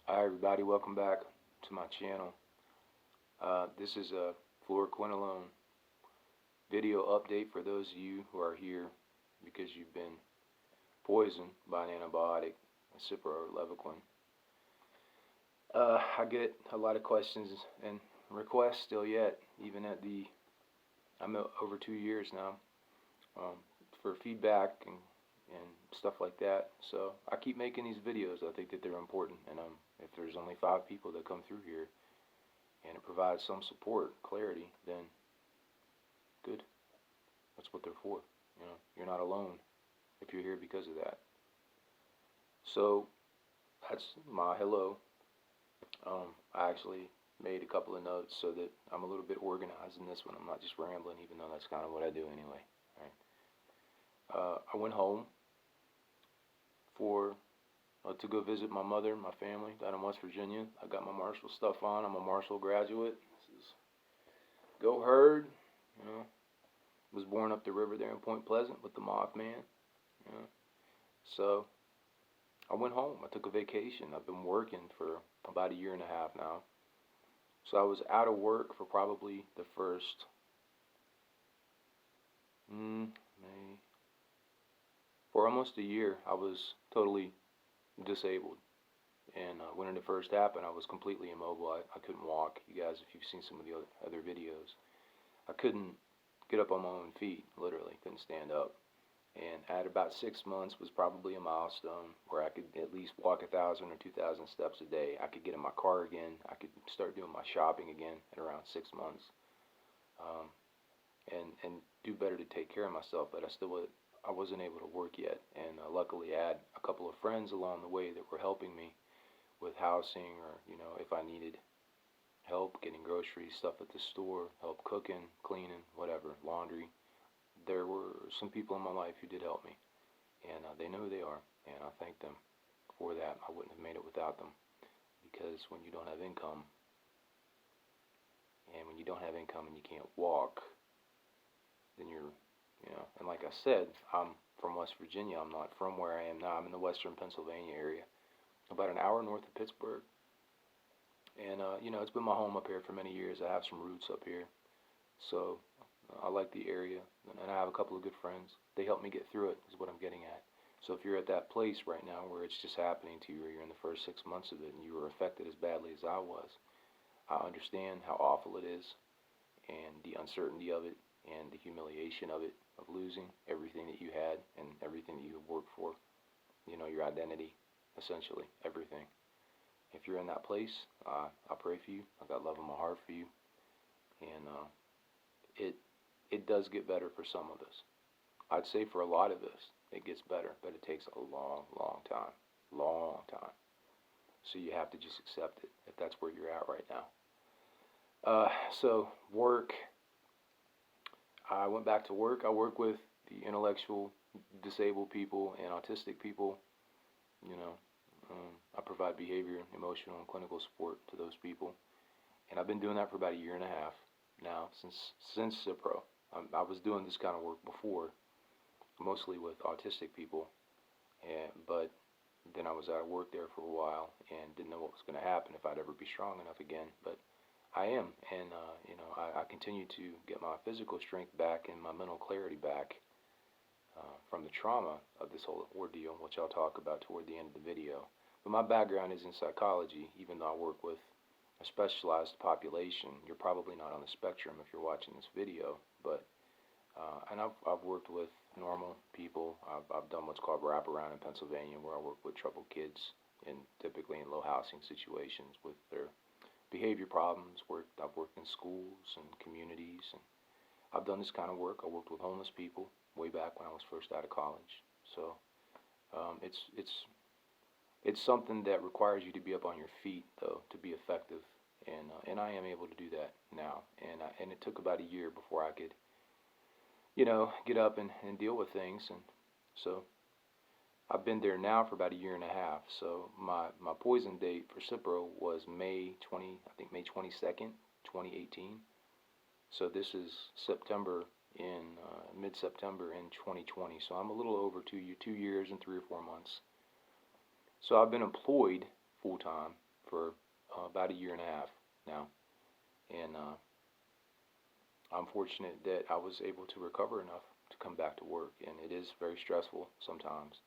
Hi everybody, welcome back to my channel. This is a fluoroquinolone video update for those of you who are here because you've been poisoned by an antibiotic, Cipro or Levaquin. I get a lot of questions and requests still yet, even at I'm over 2 years now, for feedback and stuff like that. So I keep making these videos. I think that they're important, and if there's only 5 people that come through here and it provides some support, clarity, then good. That's what they're for. You're not alone if you're here because of that. So that's my hello. I actually made a couple of notes so that I'm a little bit organized in this one. I'm not just rambling, even though that's kind of what I do anyway. Right? I went home to go visit my mother and my family down in West Virginia. I got my Marshall stuff on. I'm a Marshall graduate. This is Go Herd. Was born up the river there in Point Pleasant with the Mothman. So I went home. I took a vacation. I've been working for about 1.5 years now. So I was out of work for probably the first for almost a year. I was totally disabled. And when it first happened, I was completely immobile. I couldn't walk. You guys, if you've seen some of the other videos, I couldn't get up on my own feet, literally. Couldn't stand up. And at about 6 months was probably a milestone where I could at least walk 1,000 or 2,000 steps a day. I could get in my car again. I could start doing my shopping again at around 6 months. And do better to take care of myself, but I wasn't able to work yet. And luckily I had a couple of friends along the way that were helping me with housing, or if I needed help getting groceries, stuff at the store, help cooking, cleaning, whatever, laundry. There were some people in my life who did help me, and they know who they are, and I thank them for that. I wouldn't have made it without them, because when you don't have income, and you can't walk, then and like I said, I'm from West Virginia. I'm not from where I am now. I'm in the western Pennsylvania area, about an hour north of Pittsburgh. And, it's been my home up here for many years. I have some roots up here. So I like the area. And I have a couple of good friends. They help me get through it, is what I'm getting at. So if you're at that place right now where it's just happening to you, or you're in the first 6 months of it and you were affected as badly as I was, I understand how awful it is, and the uncertainty of it, and the humiliation of it, of losing everything that you had and everything that you have worked for. Your identity, essentially, everything. If you're in that place, I pray for you. I got love in my heart for you, and it does get better for some of us. I'd say for a lot of us, it gets better, but it takes a long, long time, So you have to just accept it if that's where you're at right now. So work. I went back to work. I work with the intellectual disabled people and autistic people. I provide behavior, emotional, and clinical support to those people, and I've been doing that for about 1.5 years now, since Cipro. I was doing this kind of work before, mostly with autistic people, but then I was out of work there for a while and didn't know what was going to happen, if I'd ever be strong enough again. But I am, and I continue to get my physical strength back and my mental clarity back from the trauma of this whole ordeal, which I'll talk about toward the end of the video. But my background is in psychology, even though I work with a specialized population. You're probably not on the spectrum if you're watching this video, but and I've worked with normal people. I've done what's called wraparound in Pennsylvania, where I work with troubled kids, typically in low housing situations with their behavior problems. I've worked in schools and communities, and I've done this kind of work. I worked with homeless people way back when I was first out of college. So it's something that requires you to be up on your feet, though, to be effective, and I am able to do that now. And it took about 1 year before I could, get up and deal with things. And so I've been there now for about 1.5 years. So my poison date for Cipro was May 22nd, 2018. So this is mid-September in 2020. So I'm a little over 2 years and 3 or 4 months. So I've been employed full-time for about a year and a half now, and I'm fortunate that I was able to recover enough to come back to work, and it is very stressful sometimes.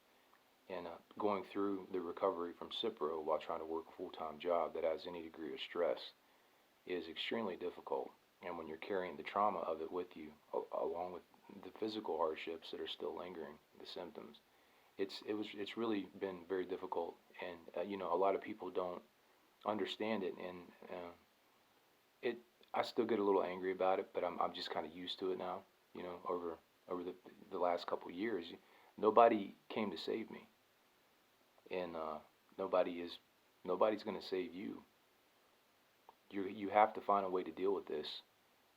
And going through the recovery from Cipro while trying to work a full-time job that has any degree of stress is extremely difficult. And when you're carrying the trauma of it with you, along with the physical hardships that are still lingering, the symptoms, it's really been very difficult. And a lot of people don't understand it, and it I still get a little angry about it, but I'm just kind of used to it now. Over the last couple of years, nobody came to save me, and nobody's going to save you. You have to find a way to deal with this,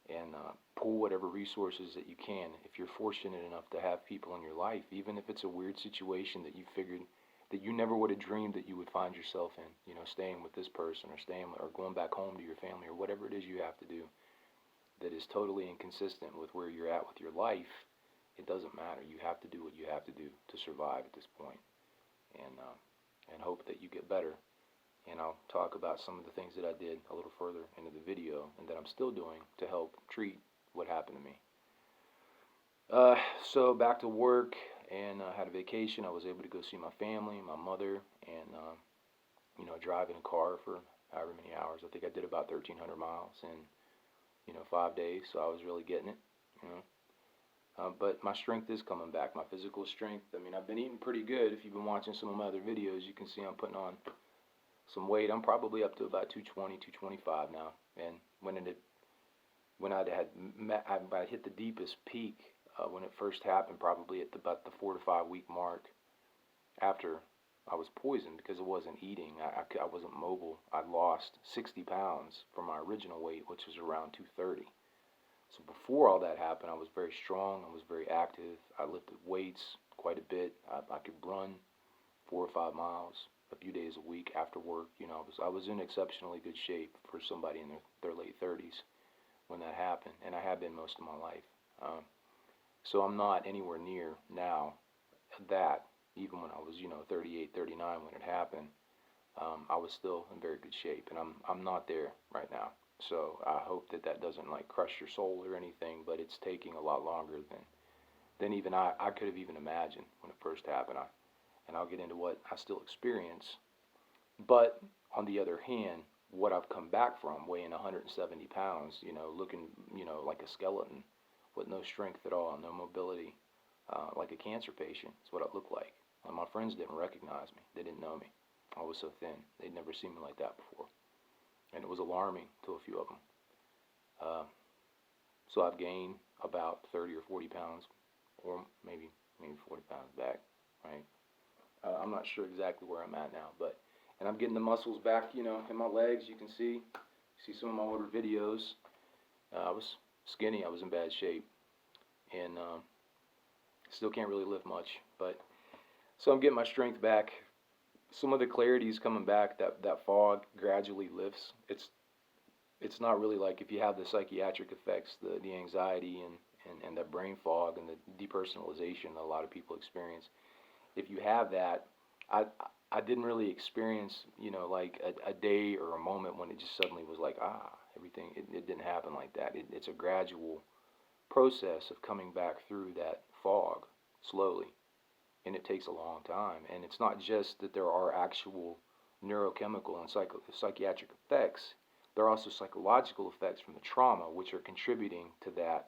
and pull whatever resources that you can. If you're fortunate enough to have people in your life, even if it's a weird situation that you figured that you never would have dreamed that you would find yourself in, staying with this person or going back home to your family or whatever it is you have to do that is totally inconsistent with where you're at with your life, it doesn't matter. You have to do what you have to do to survive at this point, and hope that you get better. And I'll talk about some of the things that I did a little further into the video and that I'm still doing to help treat what happened to me. So back to work, and I had a vacation. I was able to go see my family, my mother, and drive in a car for however many hours. I think I did about 1,300 miles in 5 days. So I was really getting it. But my strength is coming back. My physical strength. I mean, I've been eating pretty good. If you've been watching some of my other videos, you can see I'm putting on some weight. I'm probably up to about 220, 225 now. And when I hit the deepest peak when it first happened, probably at about the 4 to 5 week mark after I was poisoned because I wasn't eating. I wasn't mobile. I lost 60 pounds from my original weight, which was around 230. So before all that happened, I was very strong. I was very active. I lifted weights quite a bit. I could run 4 or 5 miles a few days a week after work. I was in exceptionally good shape for somebody in their late 30s when that happened, and I have been most of my life. So I'm not anywhere near now that. Even when I was 38, 39 when it happened, I was still in very good shape, and I'm not there right now. So I hope that doesn't crush your soul or anything, but it's taking a lot longer than even I could have even imagined when it first happened. And I'll get into what I still experience. But on the other hand, what I've come back from, weighing 170 pounds, looking, like a skeleton with no strength at all, no mobility, like a cancer patient is what I look like. And my friends didn't recognize me. They didn't know me. I was so thin. They'd never seen me like that before. And it was alarming to a few of them. So I've gained about 30 or 40 pounds, or maybe 40 pounds back, right? I'm not sure exactly where I'm at now, and I'm getting the muscles back, in my legs. You can see some of my older videos. I was skinny. I was in bad shape, and still can't really lift much, but so I'm getting my strength back. Some of the clarity is coming back. That fog gradually lifts. It's not really like if you have the psychiatric effects, the anxiety and the brain fog and the depersonalization that a lot of people experience. If you have that, I didn't really experience like a day or a moment when it just suddenly was like everything. It didn't happen like that. It's a gradual process of coming back through that fog slowly, and it takes a long time. And it's not just that there are actual neurochemical and psychiatric effects. There are also psychological effects from the trauma, which are contributing to that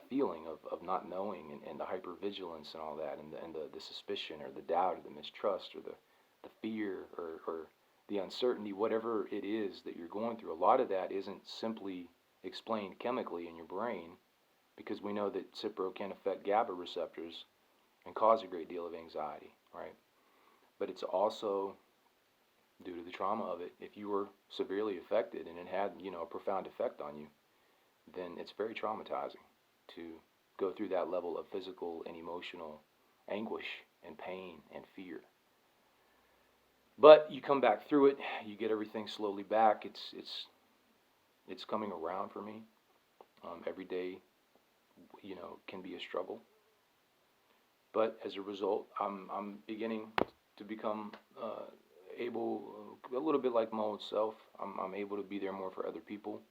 feeling of not knowing and the hypervigilance and all that, and the suspicion or the doubt or the mistrust or the fear or the uncertainty, whatever it is that you're going through. A lot of that isn't simply explained chemically in your brain, because we know that Cipro can affect GABA receptors and cause a great deal of anxiety, right? But it's also due to the trauma of it. If you were severely affected and it had, a profound effect on you, then it's very traumatizing to go through that level of physical and emotional anguish and pain and fear. But you come back through it. You get everything slowly back. It's coming around for me. Every day, can be a struggle. But as a result, I'm beginning to become a little bit like my old self. I'm able to be there more for other people.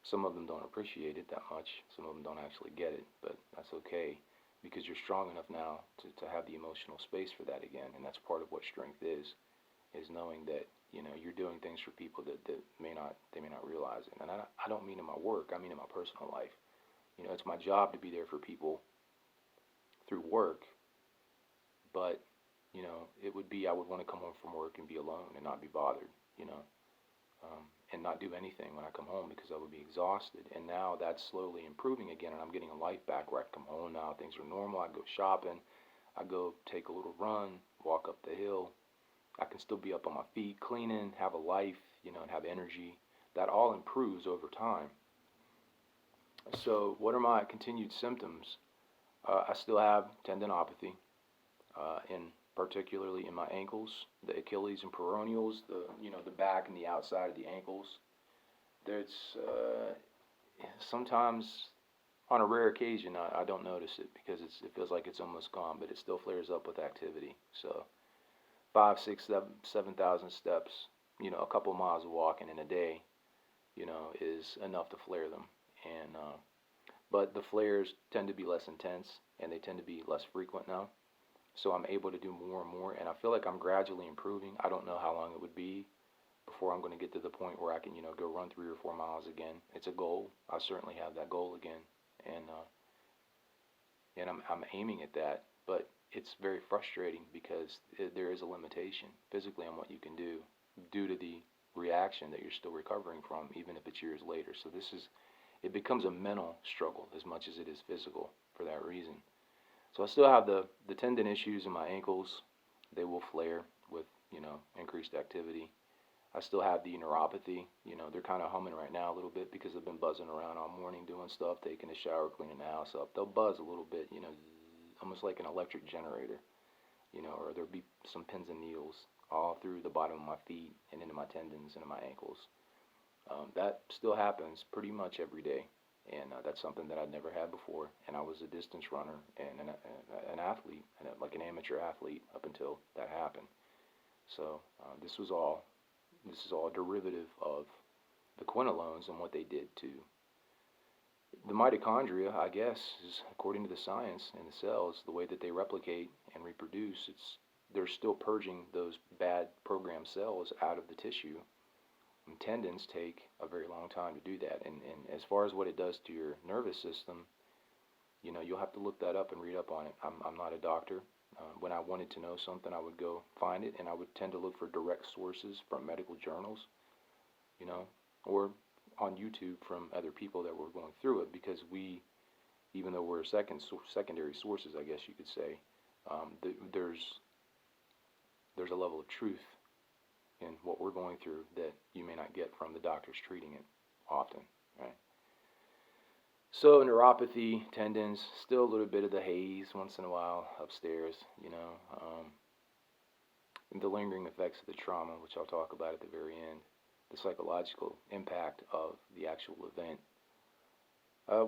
Some of them don't appreciate it that much. Some of them don't actually get it, but that's okay because you're strong enough now to have the emotional space for that again, and that's part of what strength is knowing that you're doing things for people that may not realize it. And I don't mean in my work. I mean in my personal life. It's my job to be there for people through work, but it would be I would want to come home from work and be alone and not be bothered, and not do anything when I come home because I would be exhausted. And now that's slowly improving again, and I'm getting a life back where I come home now. Things are normal. I go shopping. I go take a little run, walk up the hill. I can still be up on my feet, cleaning, have a life, and have energy. That all improves over time. So what are my continued symptoms? I still have tendinopathy, in particularly in my ankles, the Achilles and peroneals, the back and the outside of the ankles. There's sometimes, on a rare occasion, I don't notice it because it feels like it's almost gone, but it still flares up with activity. So 5, 6, 7,000 steps, a couple miles of walking in a day, is enough to flare them. And but the flares tend to be less intense and they tend to be less frequent now. So I'm able to do more and more, and I feel like I'm gradually improving. I don't know how long it would be before I'm going to get to the point where I can, go run 3 or 4 miles again. It's a goal. I certainly have that goal again, and I'm aiming at that. But it's very frustrating because there is a limitation physically on what you can do due to the reaction that you're still recovering from, even if it's years later. So it becomes a mental struggle as much as it is physical for that reason. So I still have the tendon issues in my ankles. They will flare with, increased activity. I still have the neuropathy. They're kind of humming right now a little bit because I've been buzzing around all morning doing stuff, taking a shower, cleaning the house up. They'll buzz a little bit, almost like an electric generator, or there'll be some pins and needles all through the bottom of my feet and into my tendons and into my ankles. That still happens pretty much every day. And that's something that I'd never had before. And I was a distance runner and an athlete, like an amateur athlete, up until that happened. So this is all derivative of the quinolones and what they did to the mitochondria. I guess is, according to the science in the cells, the way that they replicate and reproduce. They're still purging those bad programmed cells out of the tissue. And tendons take a very long time to do that. And as far as what it does to your nervous system, you'll have to look that up and read up on it. I'm not a doctor. When I wanted to know something, I would go find it, and I would tend to look for direct sources from medical journals, or on YouTube from other people that were going through it, because even though we're secondary sources, I guess you could say, there's a level of truth in what we're going through that you may not get from the doctors treating it often, right? So neuropathy, tendons, still a little bit of the haze once in a while upstairs, and the lingering effects of the trauma, which I'll talk about at the very end, the psychological impact of the actual event.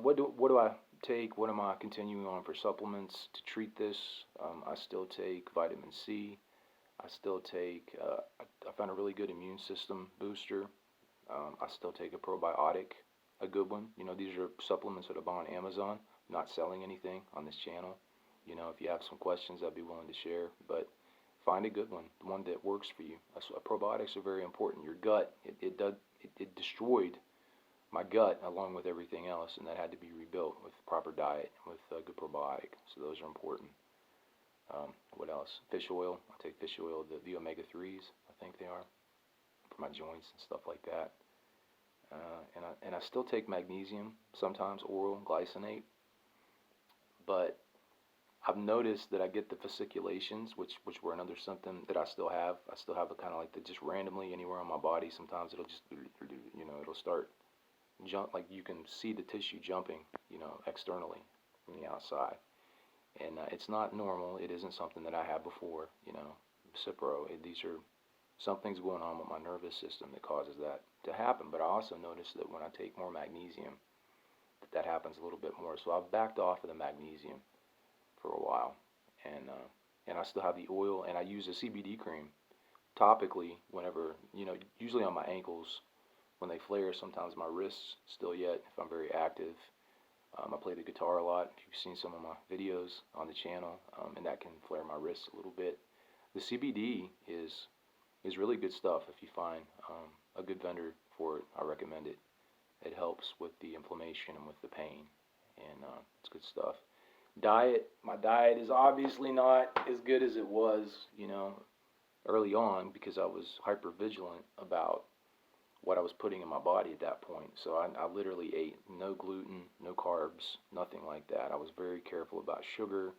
What do I take? What am I continuing on for supplements to treat this? I still take vitamin C. I still take, I found a really good immune system booster. I still take a probiotic, a good one. These are supplements that I buy on Amazon. I'm not selling anything on this channel. If you have some questions, I'd be willing to share. But find a good one, the one that works for you. Probiotics are very important. Your gut, it destroyed my gut along with everything else, and that had to be rebuilt with proper diet, with a good probiotic. So those are important. What else? Fish oil. I take fish oil, the omega-3s, I think they are, for my joints and stuff like that. And I still take magnesium, sometimes oral glycinate. But I've noticed that I get the fasciculations, which were another symptom that I still have. I still have a kind of like just randomly anywhere on my body. Sometimes it'll just, it'll start jump, like you can see the tissue jumping, externally from the outside. And it's not normal. It isn't something that I had before, Cipro. These are something's going on with my nervous system that causes that to happen. But I also noticed that when I take more magnesium, that happens a little bit more. So I've backed off of the magnesium for a while, and I still have the oil, and I use a CBD cream topically whenever, usually on my ankles when they flare, sometimes my wrists still yet if I'm very active. I play the guitar a lot. If you've seen some of my videos on the channel, and that can flare my wrists a little bit. The CBD is really good stuff. If you find a good vendor for it, I recommend it. It helps with the inflammation and with the pain, and it's good stuff. My diet is obviously not as good as it was, early on, because I was hyper vigilant about what I was putting in my body at that point. So I literally ate no gluten, no carbs, nothing like that. I was very careful about sugar,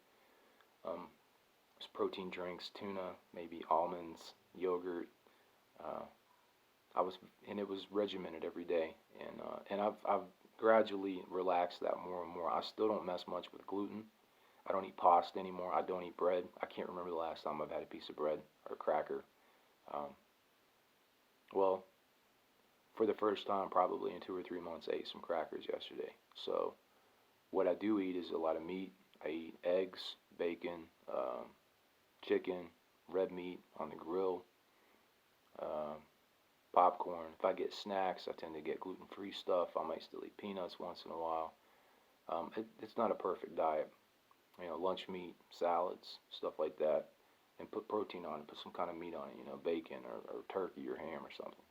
protein drinks, tuna, maybe almonds, yogurt. And it was regimented every day. And I've gradually relaxed that more and more. I still don't mess much with gluten. I don't eat pasta anymore. I don't eat bread. I can't remember the last time I've had a piece of bread or a cracker. Well, for the first time probably in 2 or 3 months, I ate some crackers yesterday. So what I do eat is a lot of meat. I eat eggs, bacon, chicken, red meat on the grill, popcorn. If I get snacks, I tend to get gluten-free stuff. I might still eat peanuts once in a while. It's not a perfect diet. Lunch meat, salads, stuff like that, and put protein on it, put some kind of meat on it, bacon or turkey or ham or something,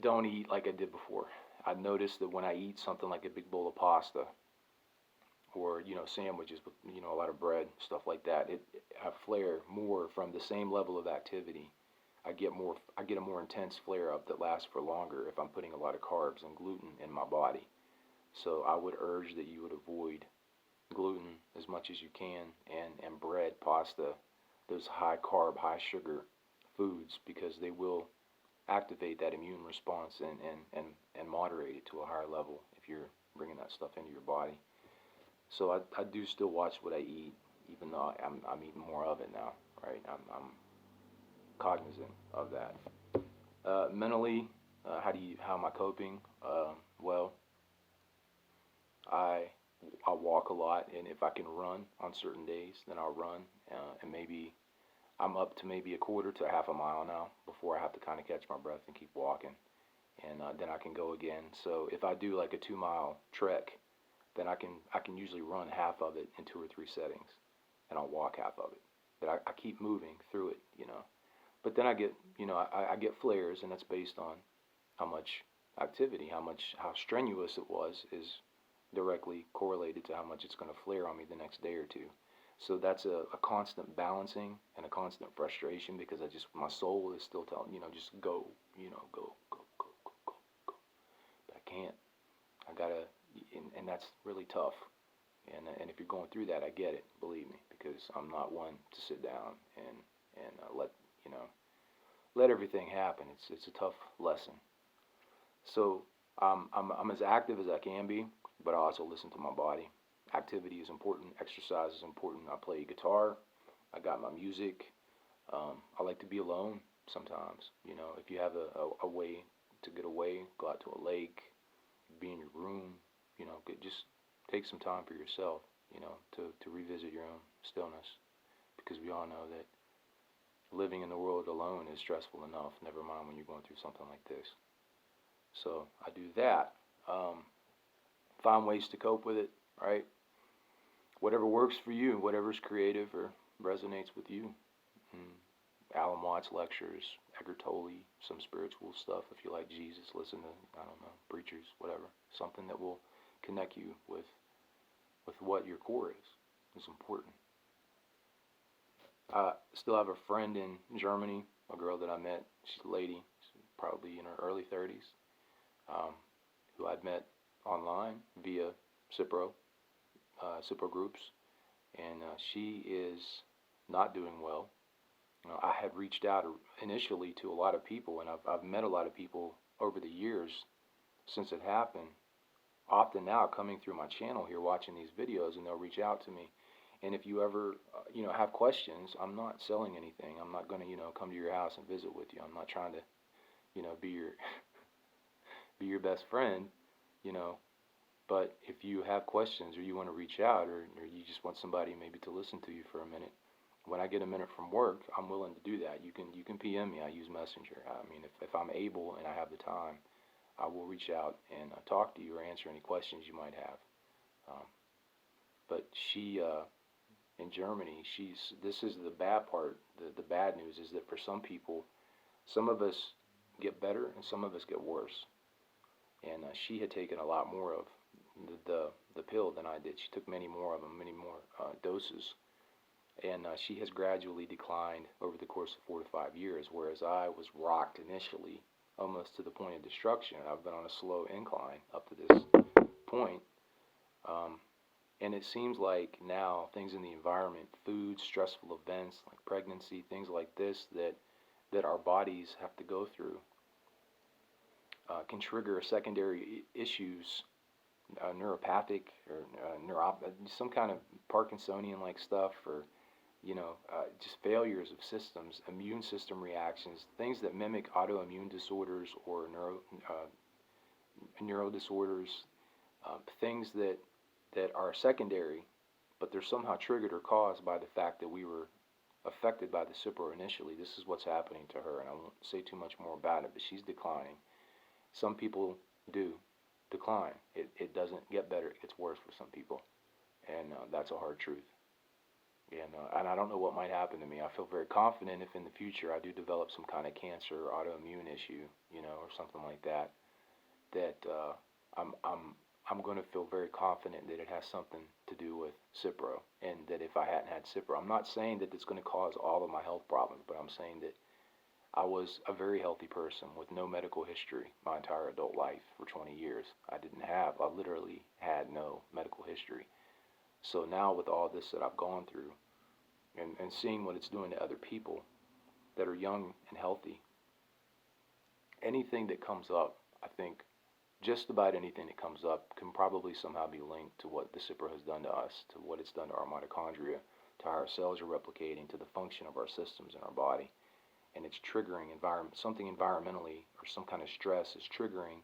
Don't eat like I did before. I've noticed that when I eat something like a big bowl of pasta or, sandwiches with, a lot of bread, stuff like that, I flare more from the same level of activity. I get a more intense flare up that lasts for longer if I'm putting a lot of carbs and gluten in my body. So I would urge that you would avoid gluten as much as you can, and bread, pasta, those high carb, high sugar foods, because they will activate that immune response and moderate it to a higher level if you're bringing that stuff into your body. So I do still watch what I eat, even though I'm eating more of it now, right? I'm cognizant of that. Mentally, how am I coping? Well, I walk a lot, and if I can run on certain days, then I'll run, and maybe I'm up to maybe a quarter to half a mile now before I have to kind of catch my breath and keep walking, and then I can go again. So if I do like a 2-mile trek, then I can usually run half of it in 2 or 3 settings, and I'll walk half of it. But I keep moving through it, But then I get I get flares, and that's based on how much activity, how strenuous it was is directly correlated to how much it's going to flare on me the next day or two. So that's a constant balancing and a constant frustration, because my soul is still telling, just go, go. But I can't. I gotta, and that's really tough. And if you're going through that, I get it, believe me, because I'm not one to sit down and let everything happen. It's a tough lesson. So I'm as active as I can be, but I also listen to my body. Activity is important. Exercise is important. I play guitar. I got my music. I like to be alone sometimes. If you have a way to get away, go out to a lake, be in your room. Just take some time for yourself. To revisit your own stillness, because we all know that living in the world alone is stressful enough. Never mind when you're going through something like this. So I do that. Find ways to cope with it, right? Whatever works for you, whatever's creative or resonates with you. Alan Watts lectures, Eckhart Tolle, some spiritual stuff. If you like Jesus, listen to, preachers, whatever. Something that will connect you with what your core is. It's important. I still have a friend in Germany, a girl that I met. She's a lady, she's probably in her early 30s, who I'd met online via Cipro groups, and she is not doing well. I had reached out initially to a lot of people, and I've met a lot of people over the years since it happened, often now coming through my channel here, watching these videos, and they'll reach out to me. And if you ever, have questions, I'm not selling anything. I'm not going to, come to your house and visit with you. I'm not trying to, be your be your best friend, But if you have questions, or you want to reach out, or you just want somebody maybe to listen to you for a minute, when I get a minute from work, I'm willing to do that. You can PM me. I use Messenger. I mean, if I'm able and I have the time, I will reach out and talk to you or answer any questions you might have. Um, but she, in Germany, this is the bad part. The bad news is that for some people, some of us get better and some of us get worse. And she had taken a lot more of the pill than I did. She took many more of them, many more doses. And she has gradually declined over the course of 4 to 5 years, whereas I was rocked initially almost to the point of destruction. I've been on a slow incline up to this point. And it seems like now things in the environment, food, stressful events like pregnancy, things like this that our bodies have to go through can trigger secondary issues, neuropathic or some kind of Parkinsonian-like stuff, or just failures of systems, immune system reactions, things that mimic autoimmune disorders or neuro disorders, things that are secondary, but they're somehow triggered or caused by the fact that we were affected by the Cipro initially. This is what's happening to her, and I won't say too much more about it, but she's declining. Some people do decline. It doesn't get better, it gets worse for some people, and that's a hard truth. And I don't know what might happen to me. I feel very confident if in the future I do develop some kind of cancer or autoimmune issue, or something like that, that I'm going to feel very confident that it has something to do with Cipro, and that if I hadn't had Cipro, I'm not saying that it's going to cause all of my health problems, but I'm saying that I was a very healthy person with no medical history my entire adult life for 20 years. I literally had no medical history. So now with all this that I've gone through and seeing what it's doing to other people that are young and healthy, anything that comes up, I think just about anything that comes up can probably somehow be linked to what the Cipro has done to us, to what it's done to our mitochondria, to how our cells are replicating, to the function of our systems in our body. And it's triggering something environmentally, or some kind of stress is triggering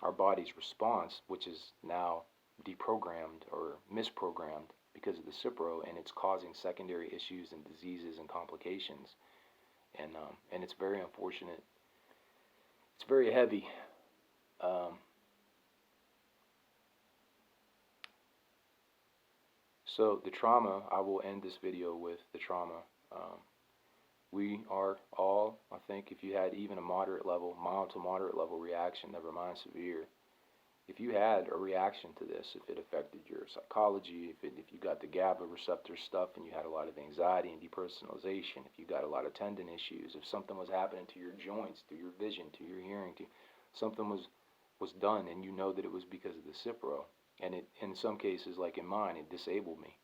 our body's response, which is now deprogrammed or misprogrammed because of the Cipro, and it's causing secondary issues and diseases and complications. And it's very unfortunate. It's very heavy. So the trauma, I will end this video with the trauma. We are all, I think, if you had even a moderate level, mild to moderate level reaction, never mind severe, if you had a reaction to this, if it affected your psychology, if you got the GABA receptor stuff and you had a lot of anxiety and depersonalization, if you got a lot of tendon issues, if something was happening to your joints, to your vision, to your hearing, something was done, and you know that it was because of the Cipro, and it, in some cases, like in mine, it disabled me,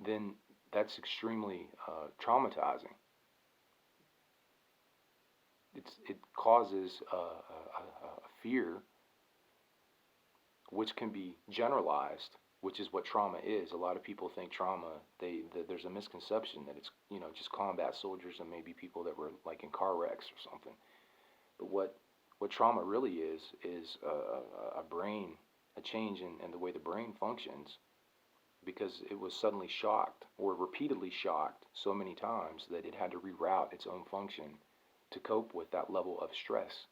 then that's extremely traumatizing. It causes a fear, which can be generalized, which is what trauma is. A lot of people think trauma, there's a misconception that it's just combat soldiers and maybe people that were like in car wrecks or something. But what trauma really is a change in the way the brain functions, because it was suddenly shocked or repeatedly shocked so many times that it had to reroute its own function to cope with that level of stress,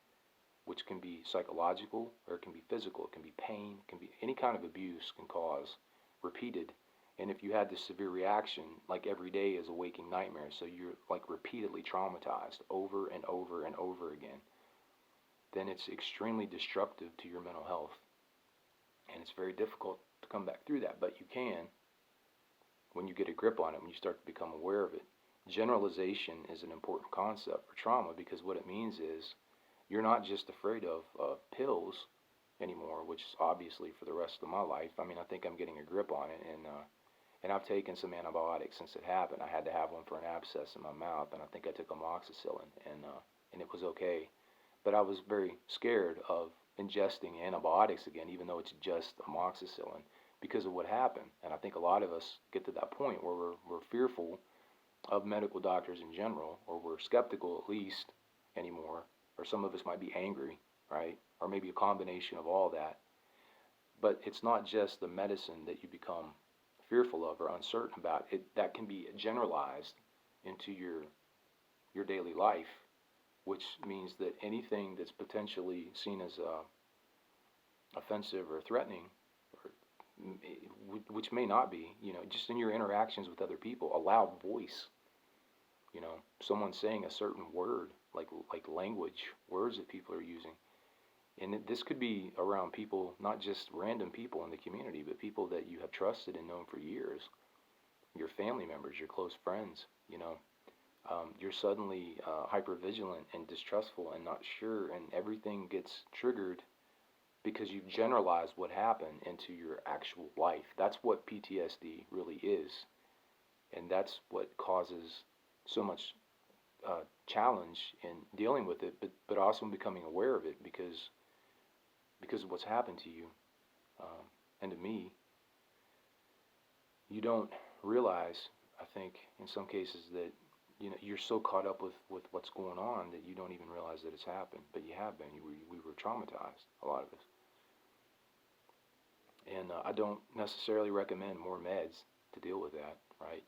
which can be psychological or it can be physical, it can be pain, it can be any kind of abuse can cause repeated. And if you had this severe reaction, like every day is a waking nightmare, so you're like repeatedly traumatized over and over and over again, then it's extremely destructive to your mental health. And it's very difficult to come back through that, but you can when you get a grip on it, when you start to become aware of it. Generalization is an important concept for trauma, because what it means is you're not just afraid of pills anymore, which is obviously for the rest of my life. I mean, I think I'm getting a grip on it, and I've taken some antibiotics since it happened. I had to have one for an abscess in my mouth, and I think I took amoxicillin, and it was okay. But I was very scared of ingesting antibiotics again, even though it's just amoxicillin, because of what happened. And I think a lot of us get to that point where we're fearful of medical doctors in general, or we're skeptical at least anymore, or some of us might be angry, right? Or maybe a combination of all that. But it's not just the medicine that you become fearful of or uncertain about, that can be generalized into your daily life, which means that anything that's potentially seen as offensive or threatening, or which may not be, just in your interactions with other people, a loud voice, someone saying a certain word, like language, words that people are using. And this could be around people, not just random people in the community, but people that you have trusted and known for years, your family members, your close friends. You're suddenly hypervigilant and distrustful and not sure, and everything gets triggered because you've generalized what happened into your actual life. That's what PTSD really is, and that's what causes so much challenge in dealing with it, but also in becoming aware of it, because of what's happened to you and to me. You don't realize, I think, in some cases, that you're so caught up with what's going on that you don't even realize that it's happened, but you have been. We were traumatized, a lot of us. And I don't necessarily recommend more meds to deal with that, right?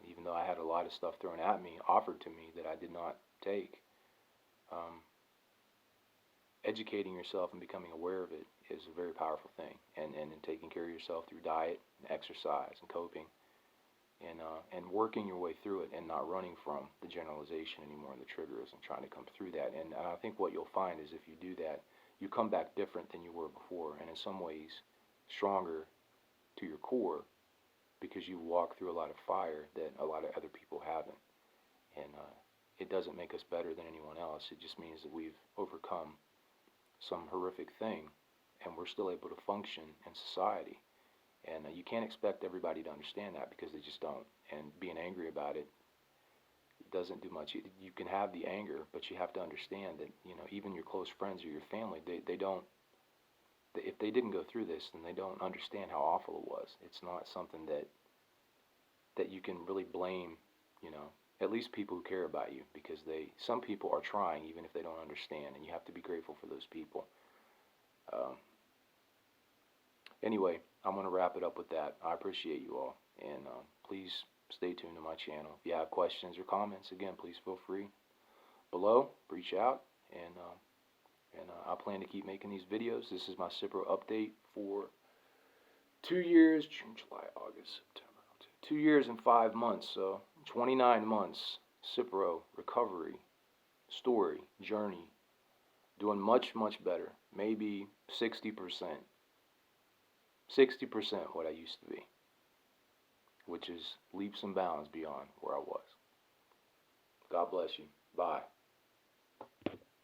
Even though I had a lot of stuff thrown at me, offered to me, that I did not take. Educating yourself and becoming aware of it is a very powerful thing, and taking care of yourself through diet and exercise and coping, and working your way through it, and not running from the generalization anymore and the triggers, and trying to come through that. And I think what you'll find is, if you do that, you come back different than you were before, and in some ways stronger to your core, because you walk through a lot of fire that a lot of other people haven't. And it doesn't make us better than anyone else. It just means that we've overcome some horrific thing, and we're still able to function in society. And you can't expect everybody to understand that, because they just don't. And being angry about it doesn't do much. You can have the anger, but you have to understand that even your close friends or your family, they don't. If they didn't go through this, then they don't understand how awful it was. It's not something that you can really blame. At least people who care about you, because some people are trying even if they don't understand, and you have to be grateful for those people. Anyway, I'm going to wrap it up with that. I appreciate you all, and please stay tuned to my channel. If you have questions or comments, again, please feel free below. Reach out, and I plan to keep making these videos. This is my Cipro update for 2 years, June, July, August, September. 2 years and 5 months, so 29 months, Cipro, recovery, story, journey, doing much, much better, maybe 60%. 60% what I used to be, which is leaps and bounds beyond where I was. God bless you. Bye.